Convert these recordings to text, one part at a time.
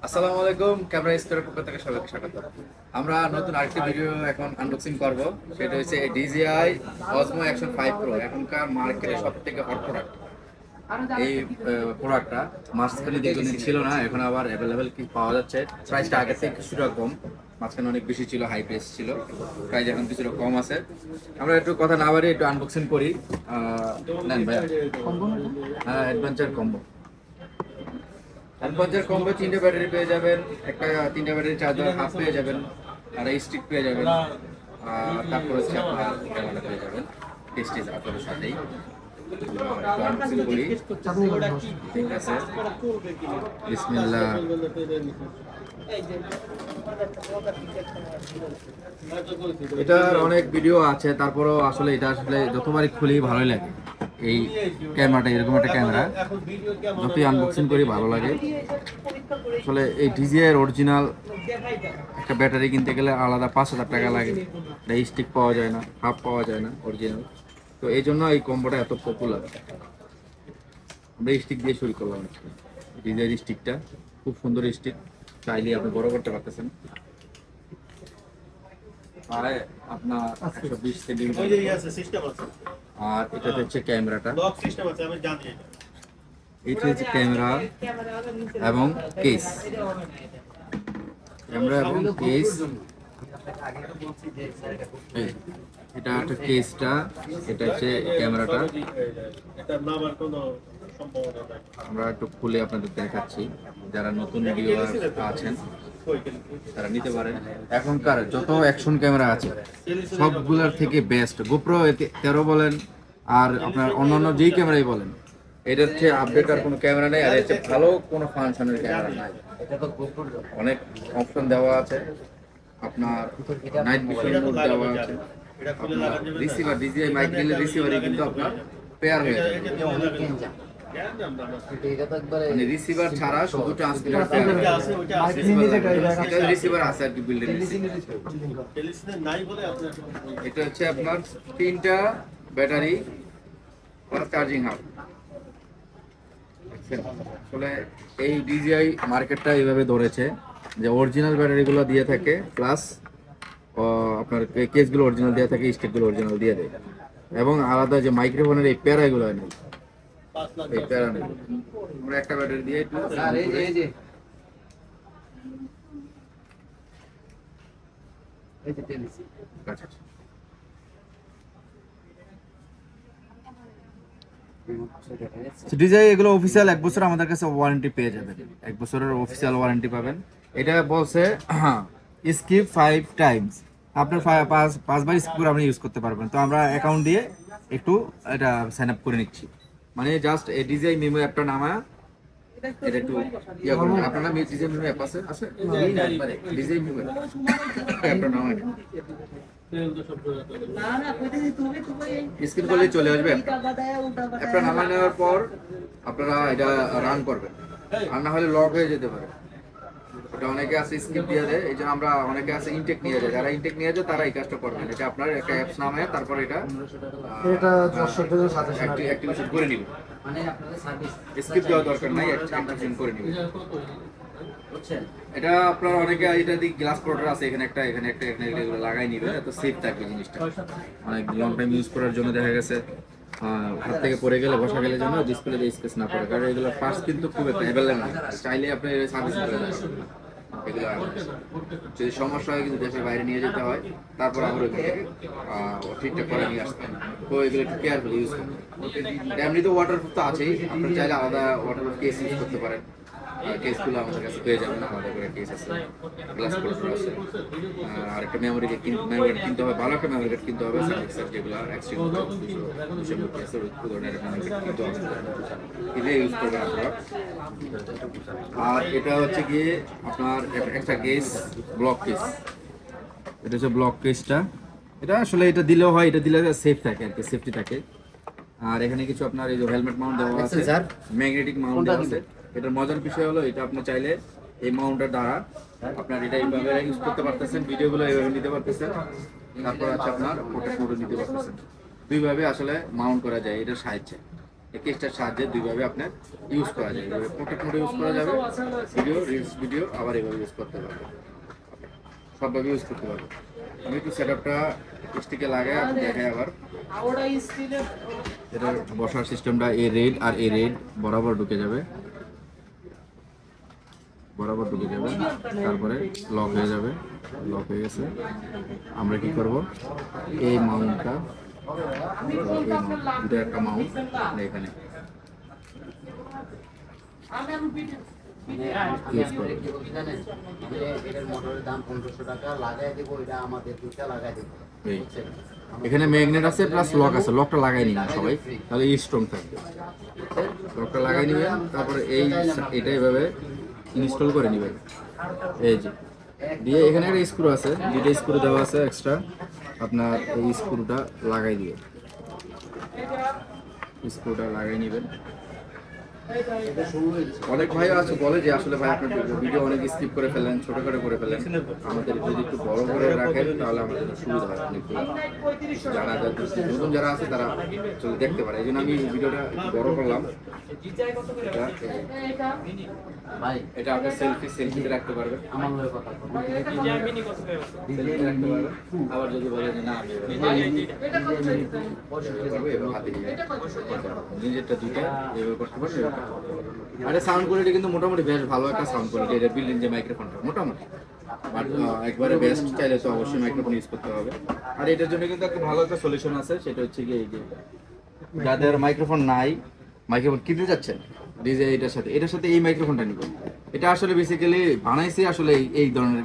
আসসালামু আলাইকুম, ক্যামেরা স্কোয়ারের পক্ষ থেকে সবাইকে স্বাগত। আমরা নতুন আরেকটি ভিডিও এখন আনবক্সিং করব। সেটা হচ্ছে DJI Osmo Action 5 Pro, এখনকার মার্কেটে সবথেকে হট প্রোডাক্ট। এই প্রোডাক্টটা মাঝখানে দীর্ঘদিন ছিল না, এখন আবার অ্যাভেলেবেল কি পাওয়া যাচ্ছে। প্রাইসটা আগের থেকে কিছুটা কম, মাঝখানে অনেক বেশি ছিল, হাই প্রাইস ছিল, প্রাইস এখন কিছুটা কম আছে। আমরা একটু কথা না বাড়িয়ে একটু আনবক্সিং করি। নেন ভাইয়া, হ্যাঁ, অ্যাডভেঞ্চার কম্বো। অ্যাডভেঞ্চার কম্বো 3টে ব্যাটারি পেয়ে যাবেন, একটা 3টে ব্যাটারি চার্জার হাফ পেয়ে যাবেন, আর এই স্টিক পেয়ে যাবেন। তারপর হচ্ছে আপনার ক্যামেরা পেয়ে যাবেন, টেস্টিস আপনাদের সাথেই। আনবক্সিং করি, ঠিক আছে। বিসমিল্লাহ। এটার অনেক ভিডিও আছে, তারপরেও আসলে এটা আসলে যতবারই খুলি ভালোই লাগে। এই ক্যামেরাটা এরকম একটা ক্যামেরা, যতই আনবক্সিং করি ভালো লাগে। আসলে এই DJI এর অরিজিনাল একটা ব্যাটারি কিনতে গেলে আলাদা 5,000 টাকা লাগে। এই স্টিক পাওয়া যায় না, হাফ পাওয়া যায় না অরিজিনাল। তো এই জন্য এই কম্বোটা এত পপুলার। আমরা এই স্টিক দিয়ে শুরু করলাম। DJI স্টিকটা খুব সুন্দর স্টিক, চাইলে আপনি বড় করতে পারতেছেন। আপনার 120 সেন্টিমিটার। আর এটা হচ্ছে ক্যামেরাটা, এটা হচ্ছে ক্যামেরা এবং কেস, ক্যামেরা এবং কেস। এটা একটা কেসটা, এটা হচ্ছে ক্যামেরাটা। আমরা একটু খুলে আপনাদের দেখাচ্ছি, যারা নতুন ভিডিও আছেন তারা নিতে পারেন। এখনকার যত অ্যাকশন ক্যামেরা আছে সবগুলোর থেকে বেস্ট গোপ্রো 13 বলেন আর আপনার অন্যান্য যেই ক্যামেরাই বলেন, এটার হচ্ছে আপডেট আর কোনো ক্যামেরা নেই, আর হচ্ছে ভালো কোনো ফাংশনের ক্যামেরা নাই। অনেক অপশন দেওয়া আছে, আপনার নাইট ভিশন মোড দেওয়া আছে, আপনার রিসিভার DJI মাইক নিলে রিসিভারই কিন্তু আপনার পেয়ার হয়ে যায়। মানে রিসিভার ছাড়া শুধু ট্রান্সমিটার রিসিভার আছে আর কি বিল্ডিং। এটা হচ্ছে আপনার 3টা ব্যাটারি প্লাস চার্জিং হাব। আসলে এই DJI মার্কেটটা এইভাবে ধরেছে যে অরিজিনাল ব্যাটারিগুলো দিয়ে থাকে, প্লাস আপনার কেসগুলো অরিজিনাল দিয়ে থাকে, স্টিকগুলো অরিজিনাল দিয়ে দেয়, এবং আলাদা যে মাইক্রোফোনের এই প্যারাগুলো নেই, এই প্যারা নেই। আমরা একটা ব্যাটারি দিয়ে একটু DJI এগুলো অফিসিয়াল 1 বছর আমাদের কাছে ওয়ারেন্টি পেয়ে যাবেন, 1 বছরের অফিসিয়াল ওয়ারেন্টি পাবেন। এটা বলছে স্কিপ 5 টাইমস, আপনার 5বার স্কিপ করে আপনি ইউজ করতে পারবেন। তো আমরা অ্যাকাউন্ট দিয়ে একটু এটা সাইন আপ করে নিচ্ছি। মানে জাস্ট এই DJI মেমো অ্যাপটা নামায় এটা একটু ইয়া করুন। আপনারা DJI মেমো অ্যাপ আছে DJI মেমো অ্যাপটা নামায় স্ক্রিন করলে চলে আসবে। অ্যাপটা নামায় নেওয়ার পর আপনারা এটা রান করবেন, আর না হলে লক হয়ে যেতে পারে। ওটা অনেকে আছে স্কিপ দিয়ে দেয়, এই জন্য আমরা অনেকে আছে ইনটেক নিয়ে যায়, যারা ইনটেক নিয়ে যায় তারা এই কাজটা করবেন। এটা আপনার একটা অ্যাপস নামায় তারপর এটা অ্যাক্টিভেশন করে নিবেন। মানে আপনাদের সার্ভিস স্কিপ দেওয়ার দরকার নাই, অ্যাক্টিভেশন করে নিবেন। এটা আপনার অনেকে এটা দিক গ্লাস প্রোটেক্টর আছে, এখানে একটা এগুলো লাগাই নিবেন, এত সেফ থাকবে জিনিসটা। অনেক লং টাইম ইউজ করার জন্য দেখা গেছে হাত থেকে পড়ে গেলে বসা গেলে যেন ডিসপ্লেতে স্পেস না পড়ে, কারণ এগুলো পার্টস কিন্তু খুব একটা অ্যাভেলেবল না, চাইলে আপনি সার্ভিস করে দেবেন। এগুলো যদি সমস্যা হয় কিন্তু দেশের বাইরে নিয়ে যেতে হয়, তারপর আবার ঠিকঠাক করে নিয়ে আসতে হয়। তো এগুলো একটু কেয়ারফুল ইউজ করবেন। এমনি তো ওয়াটারপ্রুফ তো আছেই, আপনি চাইলে আলাদা ওয়াটারপ্রুফ কেস ইউজ করতে পারেন। কেসগুলো আমাদের কাছে পেয়ে যাবেন, আমাদের করে কেস আছে, গ্লাস প্রোটেক্টর আছে। আর একটা মেমোরি কার্ড কিনতে হবে, ভালো একটা মেমোরি কার্ড কিনতে হবে, যেগুলো এক্সচেঞ্জ ধরনের মেমোরি কার্ড কিনতে হবে, এটা ইউজ করবেন আপনারা। আর এটা হচ্ছে গিয়ে আপনার একটা কেস, ব্লক কেস। এটা হচ্ছে ব্লক কেসটা। এটা আসলে এটা দিলেও হয়, এটা দিলে সেফ থাকে আর কি, সেফটি থাকে। আর এখানে কিছু আপনার এই যে হেলমেট মাউন্ট দেওয়া আছে, ম্যাগনেটিক মাউন্ট দেওয়া আছে। এটার মজার বিষয় হলো এটা আপনি চাইলে এই মাউন্টের দ্বারা আপনার এটা এইভাবে ইউজ করতে পারতেছেন, ভিডিওগুলো এইভাবে নিতে পারতেছেন, তারপর আছে আপনার প্রোটেক্ট মোডে নিতে পারতেছেন। দুইভাবে আসলে মাউন্ট করা যায় এটার সাহায্যে। এই কেসটার সাহায্যে দুইভাবে আপনার ইউজ করা যায়। এভাবে পোর্ট্রেট মোডে ইউজ করা যাবে, ভিডিও রিলস ভিডিও আবার এভাবে ইউজ করতে পারবে, সবভাবে ইউজ করতে পারবে। আমি একটু সেট আপটা স্টিকে লাগাই আপনি দেখাই আবার। এটা বসার সিস্টেমটা এই রেড আর এই রেড বরাবর ঢুকে যাবে, বরাবর ঢুকে যাবে, তারপরে লক হয়ে যাবে। লক হয়ে গেছে। আমরা কি করব, এই মাউন্টটা, দুটো একটা মাউন্ট এখানে ইউজ করব। এখানে ম্যাগনেট আছে প্লাস লক আছে, লকটা লাগাই নিবেন সবাই, তাহলে স্ট্রং থাকবে। লকটা লাগাই নিবেন, তারপরে এটা এভাবে ইনস্টল করে নেবেন। এই যে দিয়ে এখানে একটা স্ক্রু আছে, দুটো স্ক্রু দেওয়া আছে এক্সট্রা, আপনার এই স্ক্রুটা লাগাই দিবেন, স্ক্রুটা লাগাই নেবেন। অনেক ভাই আছে বলে যে আসলে ভাই আপনার ভিডিও অনেক স্কিপ করে ফেলেন, ছোট করে ফেলেন, আমাদের যদি একটু বড় করে রাখেন তাহলে আমাদের সুবিধা হয়। অনেক যারা নতুন যারা আছে তারা চলে দেখতে পারে, এই জন্য আমি ভিডিওটা বড় করলাম। এটা আপনি সেলফিতে রাখতে পারবেন, আবার যদি বলেন যে না নিজেরটা দুইটা এভাবে করতে পারবেন। আরে সাউন্ড কোয়ালিটি কিন্তু মোটামুটি বেশ ভালো একটা সাউন্ড কোয়ালিটি, এটা বিল্ডিং যে মাইক্রোফোনটা মোটামুটি, বাট একবারে বেস্ট চাইলে তো অবশ্যই মাইক্রোফোন ইউজ করতে হবে। আর এটার জন্য কিন্তু একটা ভালো একটা সলিউশন আছে, সেটা হচ্ছে কি এই যে যাদের মাইক্রোফোন নাই, মাইক্রোফোন কিনতে যাচ্ছেন ডিজে এটার সাথে এই মাইক্রোফোনটা নিবেন। এটা আসলে বেসিক্যালি বানাইছে আসলে এই ধরনের,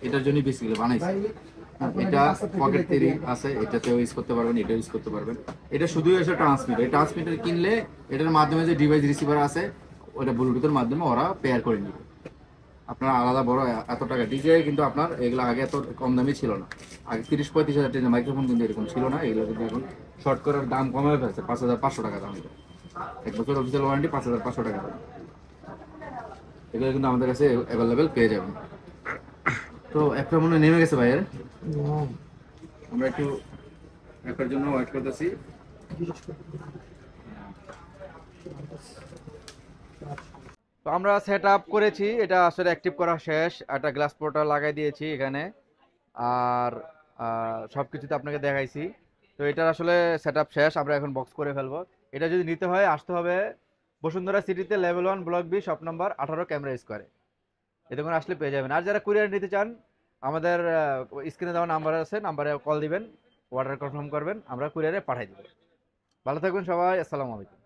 এটার জন্য বেসিক্যালি বানাইছে। এটা পকেট তৈরি আছে, এটাতেও ইউজ করতে পারবেন, এটাও ইউজ করতে পারবেন। এটা শুধুই এসে ট্রান্সমিটার, এই ট্রান্সমিটার কিনলে এটার মাধ্যমে যে ডিভাইস রিসিভার আছে ওটা ব্লুটুথের মাধ্যমে ওরা পেয়ার করে নেবে। আপনার আলাদা বড় এত টাকা ডিজে কিন্তু আপনার এগুলো আগে এত কম দামে ছিল না, আগে 30-35 হাজার টাকা মাইক্রোফোন কিন্তু এরকম ছিল না। এগুলো কিন্তু এখন শর্ট করার দাম কমে ফেলছে, 5,500 টাকা দাম। এটা 1 বছর অফিসিয়াল ওয়ারেন্টি, 5,500 টাকা দাম। এগুলো কিন্তু আমাদের কাছে অ্যাভেলেবেল পেয়ে যাবেন। তো একটা মনে নেমে গেছে ভাইয়ের, আমরা একটু একটার জন্য ওয়েট করতেছি। তো আমরা সেট আপ করেছি, এটা আসলে অ্যাক্টিভ করা শেষ, একটা গ্লাস পোর্টার লাগাই দিয়েছি এখানে, আর সব কিছুতে আপনাকে দেখাইছি। তো এটার আসলে সেট আপ শেষ, আমরা এখন বক্স করে ফেলবো। এটা যদি নিতে হয় আসতে হবে বসুন্ধরা সিটিতে level 1 block B shop number 18 camera স্কোয়ারে, এতে করে আসলে পেয়ে যাবেন। আর যারা কুরিয়ার নিতে চান আমাদের স্ক্রিনে দেওয়া নাম্বার আছে, নাম্বারে কল দিবেন, অর্ডার কনফার্ম করবেন, আমরা কুরিয়ারে পাঠিয়ে দেব। ভালো থাকবেন সবাই, আসসালামু আলাইকুম।